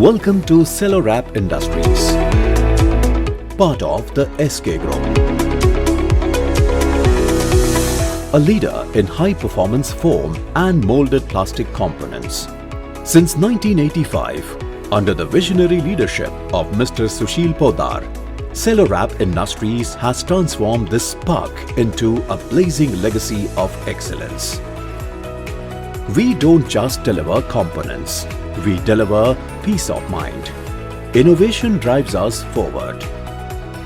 Welcome to Sellowrap Industries, part of the SK Group, a leader in high-performance foam and molded plastic components. Since 1985, under the visionary leadership of Mr. Sushil Poddar, Sellowrap Industries has transformed this spark into a blazing legacy of excellence. We don't just deliver components, we deliver peace of mind. Innovation drives us forward.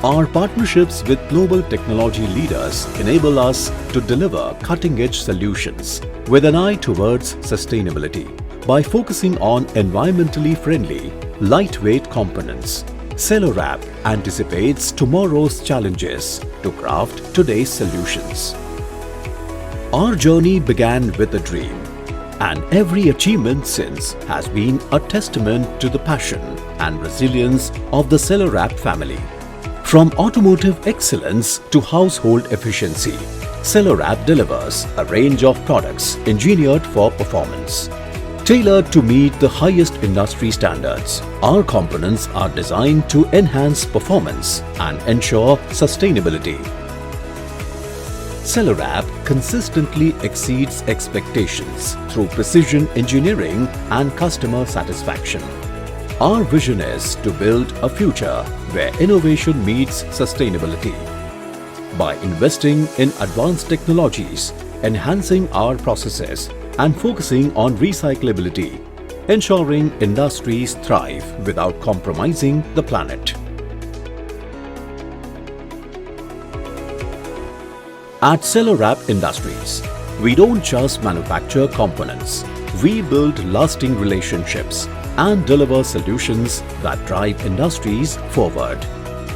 Our partnerships with global technology leaders enable us to deliver cutting-edge solutions with an eye towards sustainability. By focusing on environmentally friendly, lightweight components, Sellowrap anticipates tomorrow's challenges to craft today's solutions. Our journey began with a dream, and every achievement since has been a testament to the passion and resilience of the Sellowrap family. From automotive excellence to household efficiency, Sellowrap delivers a range of products engineered for performance. Tailored to meet the highest industry standards, our components are designed to enhance performance and ensure sustainability. Sellowrap consistently exceeds expectations through precision engineering and customer satisfaction. Our vision is to build a future where innovation meets sustainability. By investing in advanced technologies, enhancing our processes, and focusing on recyclability, ensuring industries thrive without compromising the planet. At Sellowrap Industries, we don't just manufacture components, we build lasting relationships and deliver solutions that drive industries forward.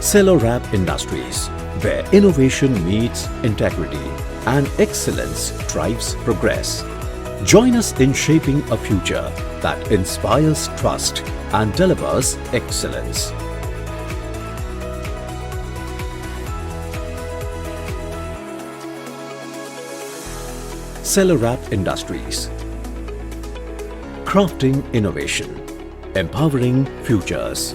Sellowrap Industries, where innovation meets integrity and excellence drives progress. Join us in shaping a future that inspires trust and delivers excellence. Sellowrap Industries, crafting innovation, empowering futures.